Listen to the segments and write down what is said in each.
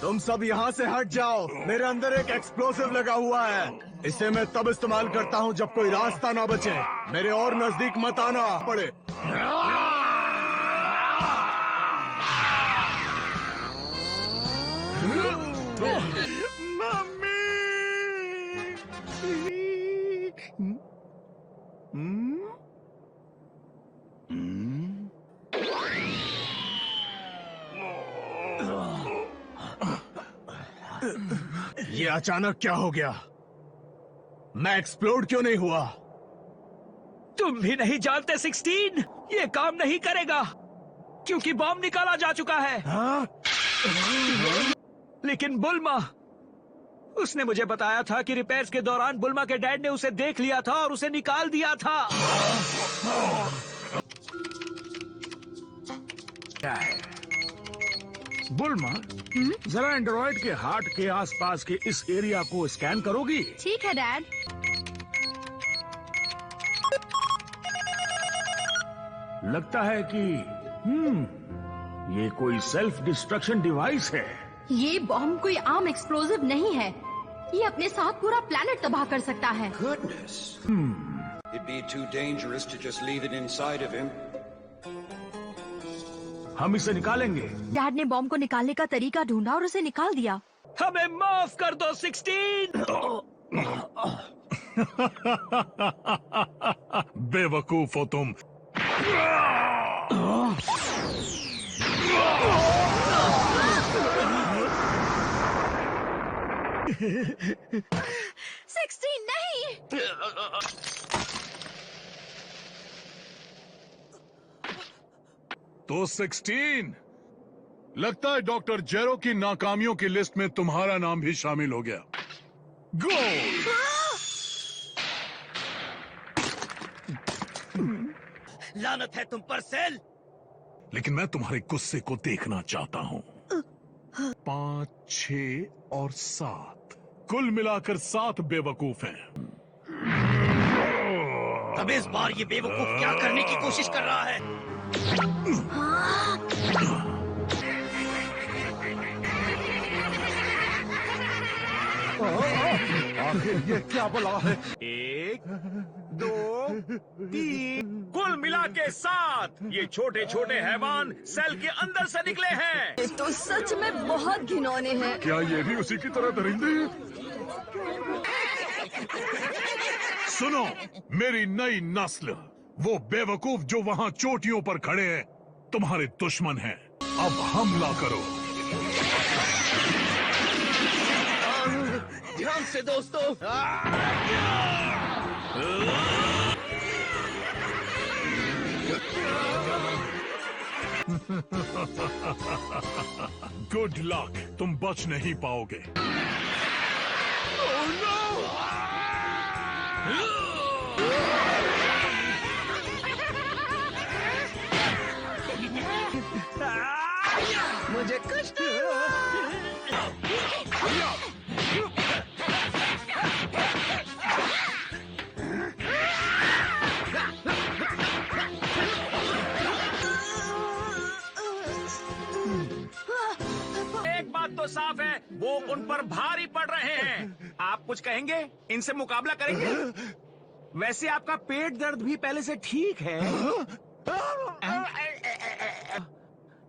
तुम सब यहाँ से हट जाओ। मेरे अंदर एक एक्सप्लोसिव लगा हुआ है। इसे मैं तब इस्तेमाल करता हूँ जब कोई रास्ता ना बचे। मेरे और नजदीक मत आना पड़े। ये अचानक क्या हो गया? मैं एक्सप्लोड क्यों नहीं हुआ? तुम भी नहीं जानते 16, ये काम नहीं करेगा क्योंकि बॉम्ब निकाला जा चुका है। लेकिन बुल्मा, उसने मुझे बताया था कि रिपेयर्स के दौरान बुल्मा के डैड ने उसे देख लिया था और उसे निकाल दिया था। क्या है बुल्मा? जरा एंड्रॉइड के हार्ट के आसपास के इस एरिया को स्कैन करोगी? ठीक है डैड। लगता है कि ये कोई सेल्फ डिस्ट्रक्शन डिवाइस है। ये बॉम्ब कोई आम एक्सप्लोजिव नहीं है। ये अपने साथ पूरा प्लेनेट तबाह कर सकता है। Goodness. It'd be too dangerous to just leave it inside of him. हम इसे निकालेंगे। डैड ने बॉम्ब को निकालने का तरीका ढूंढा और उसे निकाल दिया। हमें माफ कर दो 16। बेवकूफ हो तुम। 16 नहीं। तो 16 लगता है डॉक्टर जेरो की नाकामियों की लिस्ट में तुम्हारा नाम भी शामिल हो गया। गो! लानत है तुम पर सेल। लेकिन मैं तुम्हारे गुस्से को देखना चाहता हूँ। 5, 6 और 7 कुल मिलाकर 7 बेवकूफ हैं। अब इस बार ये बेवकूफ क्या करने की कोशिश कर रहा है? आखिर ये क्या बुला है? 1, 2, 3 कुल मिला के 7 ये छोटे छोटे हैवान सेल के अंदर से निकले हैं। ये तो सच में बहुत घिनौने हैं। क्या ये भी उसी की तरह दरिंदे हैं? सुनो, मेरी नई नस्ल, वो बेवकूफ जो वहां चोटियों पर खड़े हैं, तुम्हारे दुश्मन हैं। अब हमला करो। ध्यान से दोस्तों। गुड लक, तुम बच नहीं पाओगे। मुझे कुछ नहीं हुआ। एक बात तो साफ है, वो उन पर भारी पड़ रहे हैं। आप कुछ कहेंगे? इनसे मुकाबला करेंगे? वैसे आपका पेट दर्द भी पहले से ठीक है।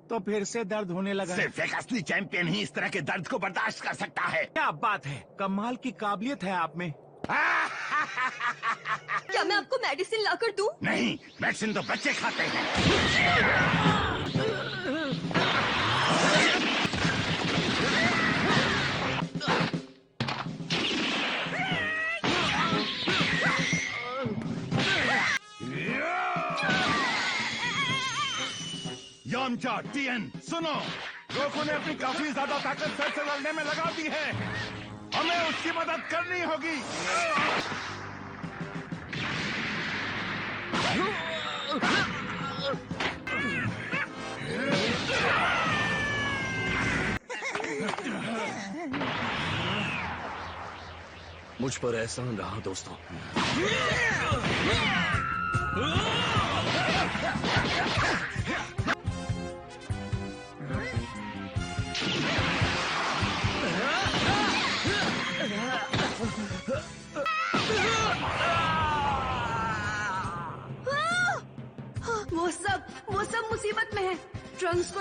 तो फिर से दर्द होने लगा। सिर्फ एक असली चैंपियन ही इस तरह के दर्द को बर्दाश्त कर सकता है। क्या बात है, कमाल की काबिलियत है आप में। क्या मैं आपको मेडिसिन लाकर दूं? नहीं, मेडिसिन तो बच्चे खाते हैं। यामचा, टीएन, सुनो, लोगों ने अपनी काफी ज्यादा ताकत सेल से लड़ने में लगा दी है। हमें उसकी मदद करनी होगी। मुझ पर एहसान रहा दोस्तों।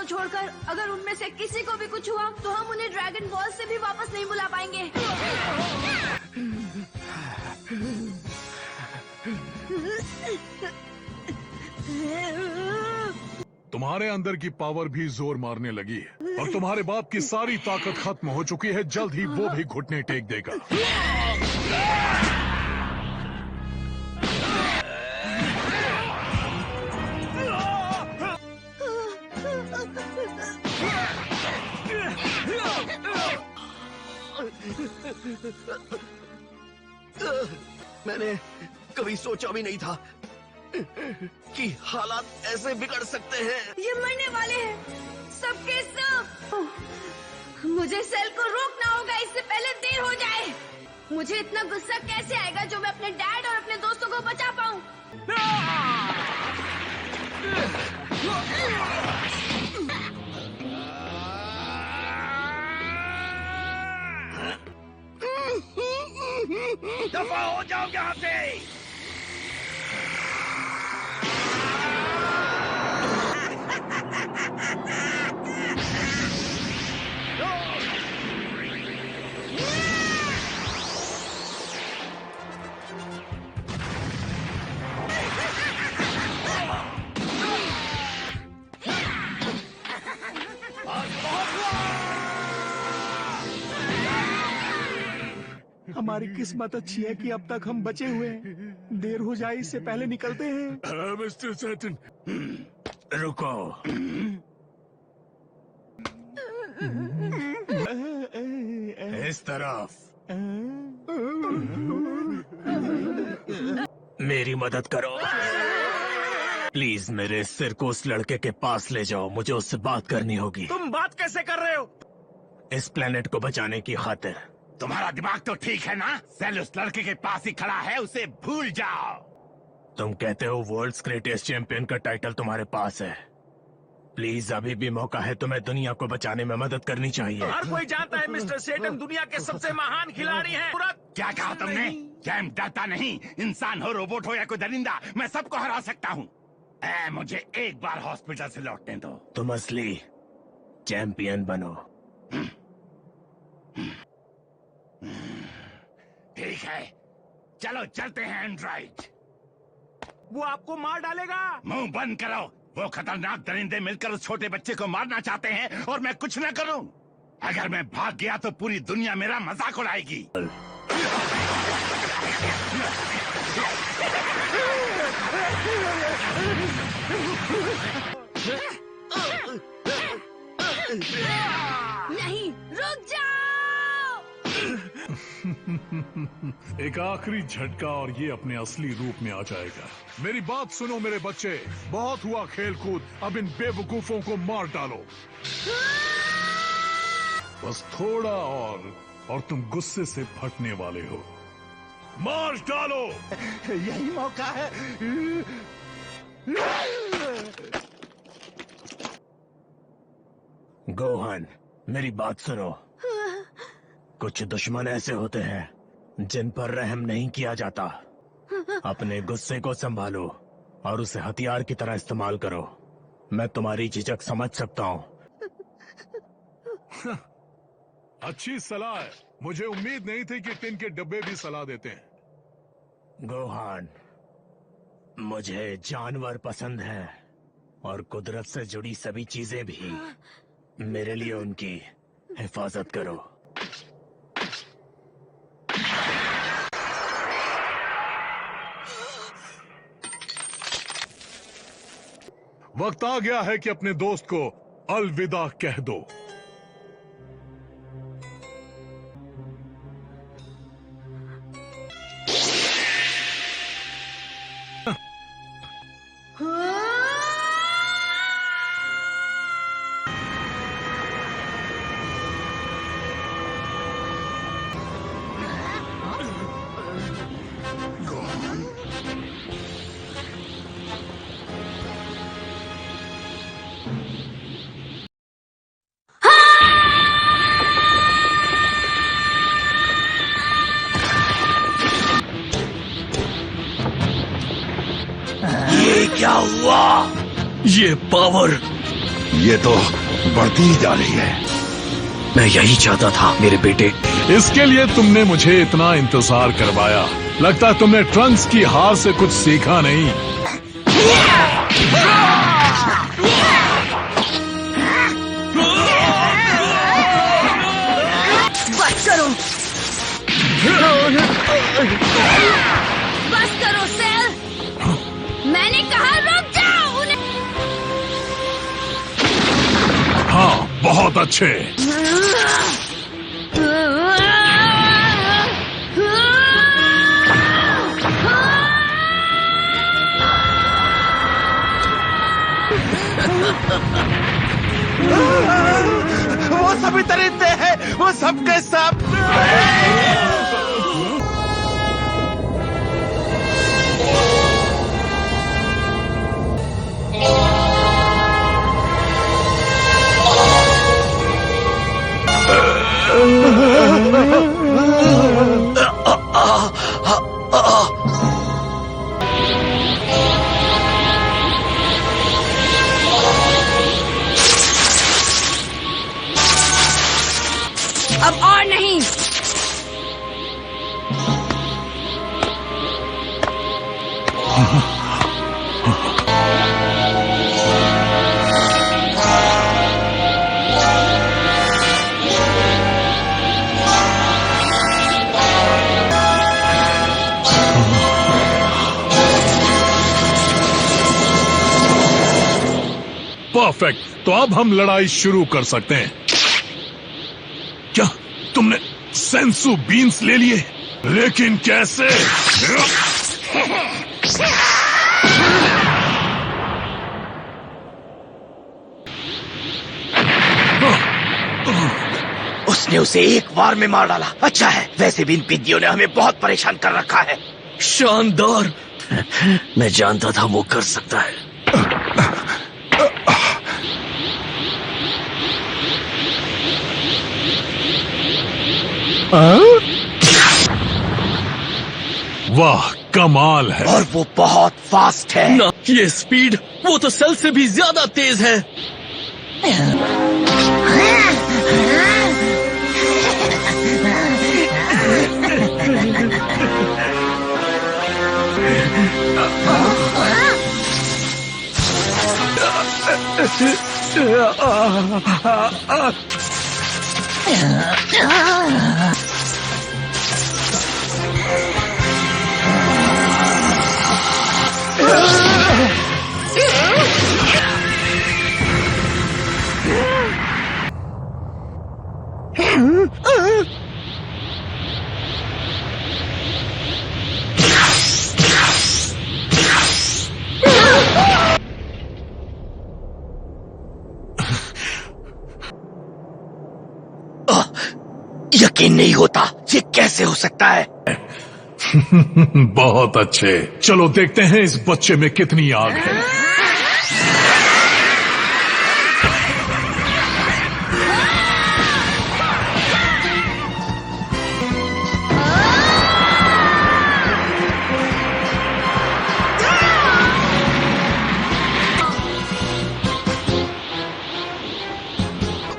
छोड़कर अगर उनमें से किसी को भी कुछ हुआ तो हम उन्हें ड्रैगन बॉल से भी वापस नहीं बुला पाएंगे। तुम्हारे अंदर की पावर भी जोर मारने लगी है और तुम्हारे बाप की सारी ताकत खत्म हो चुकी है। जल्द ही वो भी घुटने टेक देगा। मैंने कभी सोचा भी नहीं था कि हालात ऐसे बिगड़ सकते हैं। ये मरने वाले हैं सबके सब। मुझे सेल को रोकना होगा इससे पहले देर हो जाए। मुझे इतना गुस्सा कैसे आएगा जो मैं अपने डैड और अपने दोस्तों को बचा पाऊं। दफा हो जाओ यहाँ से। हमारी किस्मत अच्छी है कि अब तक हम बचे हुए हैं। देर हो जाए इससे पहले निकलते हैं। मिस्टर सैटन, रुको। इस तरफ मेरी मदद करो प्लीज। मेरे सिर को उस लड़के के पास ले जाओ, मुझे उससे बात करनी होगी। तुम बात कैसे कर रहे हो? इस प्लेनेट को बचाने की खातिर। तुम्हारा दिमाग तो ठीक है ना? सेल उस लड़के के पास ही खड़ा है, उसे भूल जाओ। तुम कहते हो वर्ल्ड्स ग्रेटेस्ट चैंपियन का टाइटल तुम्हारे पास है। प्लीज अभी भी मौका है, तुम्हें दुनिया को बचाने में मदद करनी चाहिए। हर कोई जानता है मिस्टर सेटन दुनिया के सबसे महान खिलाड़ी हैं। क्या कहा तुमने? जैम डरता नहीं। इंसान हो, रोबोट हो या कोई दरिंदा, मैं सबको हरा सकता हूँ। मुझे एक बार हॉस्पिटल से लौटने दो। तुम असली चैंपियन बनो। ठीक है, चलो चलते हैं एंड्रॉइड। वो आपको मार डालेगा। मुंह बंद करो। वो खतरनाक दरिंदे मिलकर उस छोटे बच्चे को मारना चाहते हैं और मैं कुछ न करूं। अगर मैं भाग गया तो पूरी दुनिया मेरा मजाक उड़ाएगी। नहीं, रुक जाओ। एक आखिरी झटका और ये अपने असली रूप में आ जाएगा। मेरी बात सुनो मेरे बच्चे, बहुत हुआ खेल कूद, अब इन बेवकूफों को मार डालो। बस थोड़ा और तुम गुस्से से फटने वाले हो। मार डालो। यही मौका है। गोहान, मेरी बात सुनो। कुछ दुश्मन ऐसे होते हैं जिन पर रहम नहीं किया जाता। अपने गुस्से को संभालो और उसे हथियार की तरह इस्तेमाल करो। मैं तुम्हारी झिझक समझ सकता हूँ। अच्छी सलाह है। मुझे उम्मीद नहीं थी कि टिन के डब्बे भी सलाह देते हैं। गोहान, मुझे जानवर पसंद है और कुदरत से जुड़ी सभी चीजें भी। मेरे लिए उनकी हिफाजत करो। वक्त आ गया है कि अपने दोस्त को अलविदा कह दो। ये क्या हुआ? ये पावर ये तो बढ़ती ही जा रही है। मैं यही चाहता था मेरे बेटे। इसके लिए तुमने मुझे इतना इंतजार करवाया। लगता है तुमने ट्रंक्स की हार से कुछ सीखा नहीं। बस करो, बस करो सेल। मैंने कहा रुक जाओ। उन्हें हाँ, बहुत अच्छे। वो सभी तरीके हैं, वो सबके सब। अब और नहीं। परफेक्ट। तो अब हम लड़ाई शुरू कर सकते हैं। क्या तुमने सेंसू बीन्स ले लिए? लेकिन कैसे? उसने उसे एक बार में मार डाला। अच्छा है, वैसे भी इन पिद्दियों ने हमें बहुत परेशान कर रखा है। शानदार। मैं जानता था वो कर सकता है। वाह, कमाल है। और वो बहुत फास्ट है ना, ये स्पीड वो तो सेल से भी ज्यादा तेज है। यकीन नहीं होता, ये कैसे हो सकता है? बहुत अच्छे। चलो देखते हैं इस बच्चे में कितनी आग है।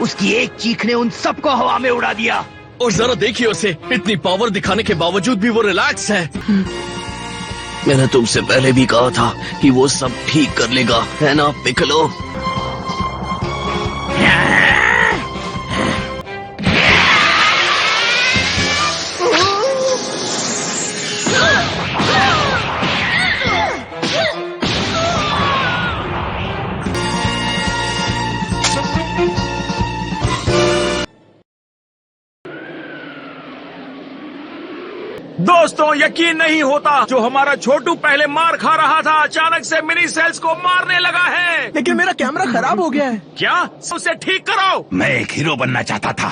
उसकी एक चीख ने उन सबको हवा में उड़ा दिया। और जरा देखिए उसे, इतनी पावर दिखाने के बावजूद भी वो रिलैक्स है। मैंने तुमसे पहले भी कहा था कि वो सब ठीक कर लेगा, है ना पिकलो? दोस्तों, यकीन नहीं होता, जो हमारा छोटू पहले मार खा रहा था अचानक से मिनी सेल्स को मारने लगा है। लेकिन मेरा कैमरा खराब हो गया है। क्या? उसे ठीक करो। मैं एक हीरो बनना चाहता था।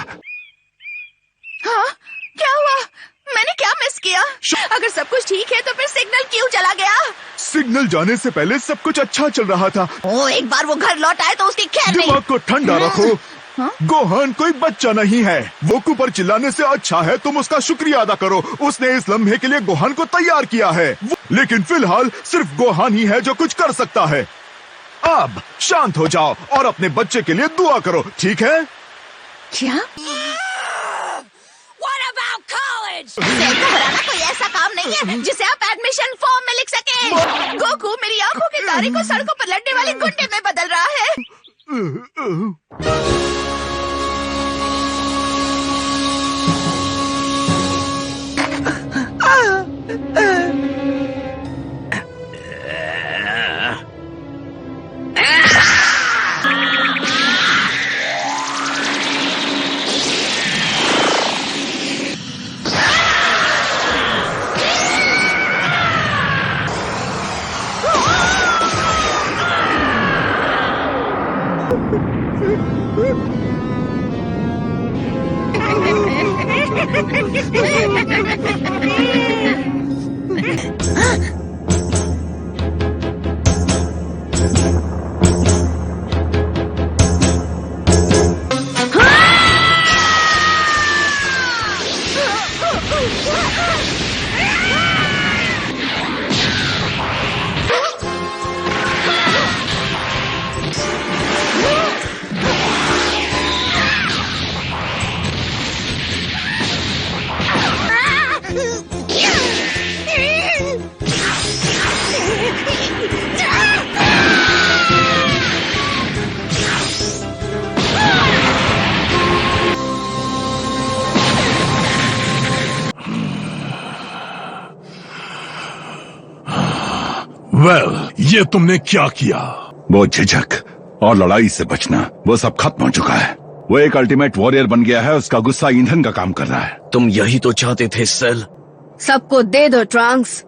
हाँ, क्या हुआ? मैंने क्या मिस किया? अगर सब कुछ ठीक है तो फिर सिग्नल क्यों चला गया? सिग्नल जाने से पहले सब कुछ अच्छा चल रहा था। ओ, एक बार वो घर लौट आए तो उसकी खैर नहीं। दिमाग को ठंडा रखो। गोहान कोई बच्चा नहीं है। वोकू पर चिल्लाने से अच्छा है तुम उसका शुक्रिया अदा करो। उसने इस लम्हे के लिए गोहान को तैयार किया है। लेकिन फिलहाल सिर्फ गोहान ही है जो कुछ कर सकता है। अब शांत हो जाओ और अपने बच्चे के लिए दुआ करो, ठीक है? क्या? सेल को हराना कोई ऐसा काम नहीं है जिसे आप एडमिशन फॉर्म में लिख सके। गोकू मेरी आंखों के तारे को सड़कों पर लड़ने वाले गुंडे में बदल रहा है। ये तुमने क्या किया? वो झिझक और लड़ाई से बचना, वो सब खत्म हो चुका है। वो एक अल्टीमेट वॉरियर बन गया है, उसका गुस्सा ईंधन का काम कर रहा है। तुम यही तो चाहते थे सेल। सबको दे दो ट्रंक्स।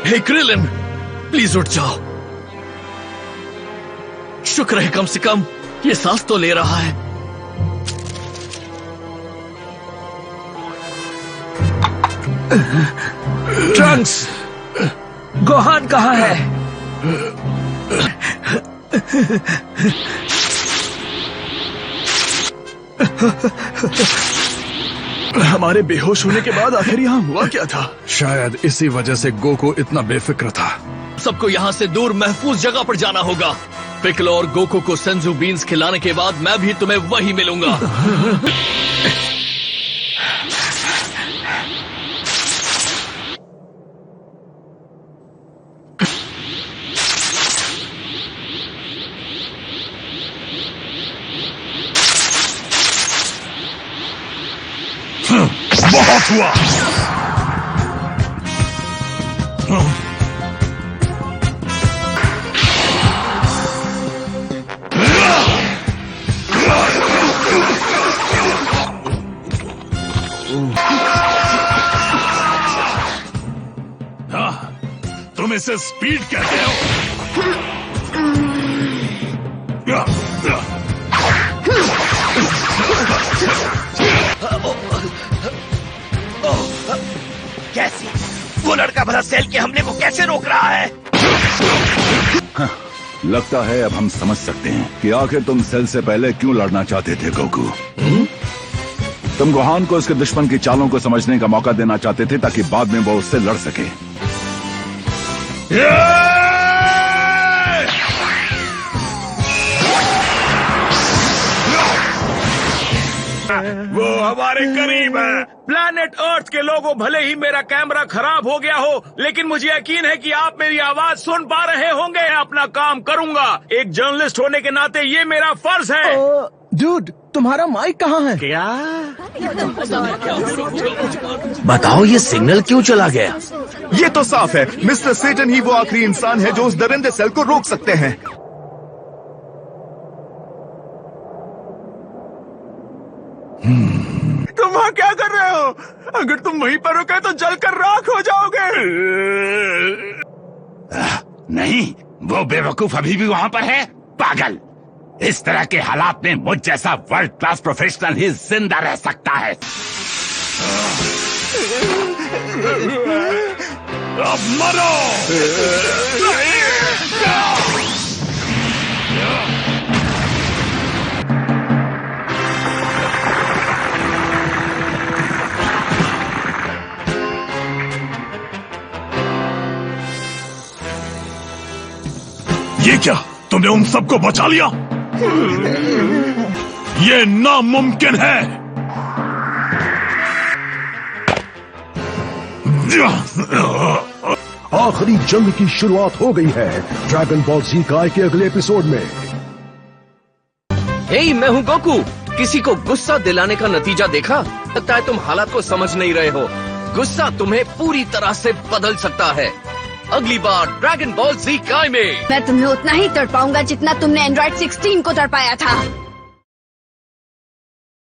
हे क्रिलिन, प्लीज उठ जाओ। शुक्र है कम से कम ये सांस तो ले रहा है। ट्रंक्स, गोहान कहाँ है? हमारे बेहोश होने के बाद आखिर यहाँ हुआ क्या था? शायद इसी वजह से गोकू इतना बेफिक्र था। सबको यहाँ से दूर महफूज जगह पर जाना होगा। पिकलो और गोकू को सेंजू बीन्स खिलाने के बाद मैं भी तुम्हें वहीं मिलूंगा। बहुत हुआ। तुम इसे स्पीड कहते हो? कैसी? वो लड़का भला सेल के हमले को कैसे रोक रहा है? लगता है अब हम समझ सकते हैं कि आखिर तुम सेल से पहले क्यों लड़ना चाहते थे गोकू। तुम गोहान को उसके दुश्मन की चालों को समझने का मौका देना चाहते थे ताकि बाद में वो उससे लड़ सके। वो हमारे करीब है। प्लैनेट अर्थ के लोगों, भले ही मेरा कैमरा खराब हो गया हो, लेकिन मुझे यकीन है कि आप मेरी आवाज सुन पा रहे होंगे। अपना काम करूंगा। एक जर्नलिस्ट होने के नाते ये मेरा फर्ज है। डूड, तुम्हारा माइक कहाँ है? क्या? बताओ ये सिग्नल क्यों चला गया? ये तो साफ है, मिस्टर सेटन ही वो आखिरी इंसान है जो उस दरिंदे सेल को रोक सकते हैं। तुम वहाँ क्या कर रहे हो? अगर तुम वहीं पर रुके तो जलकर राख हो जाओगे। नहीं, वो बेवकूफ अभी भी वहाँ पर है। पागल, इस तरह के हालात में मुझ जैसा वर्ल्ड क्लास प्रोफेशनल ही जिंदा रह सकता है। अब मरो। ये क्या, तुमने उन सबको बचा लिया? ये नामुमकिन है। आखिरी जंग की शुरुआत हो गई है ड्रैगन बॉल जी काय के अगले एपिसोड में। हे, मैं हूँ गोकू। किसी को गुस्सा दिलाने का नतीजा देखा? लगता है तुम हालात को समझ नहीं रहे हो। गुस्सा तुम्हें पूरी तरह से बदल सकता है। अगली बार ड्रैगन बॉल जी काय में मैं तुम्हें उतना ही तड़पाऊंगा जितना तुमने एंड्रॉइड 16 को तड़पाया था।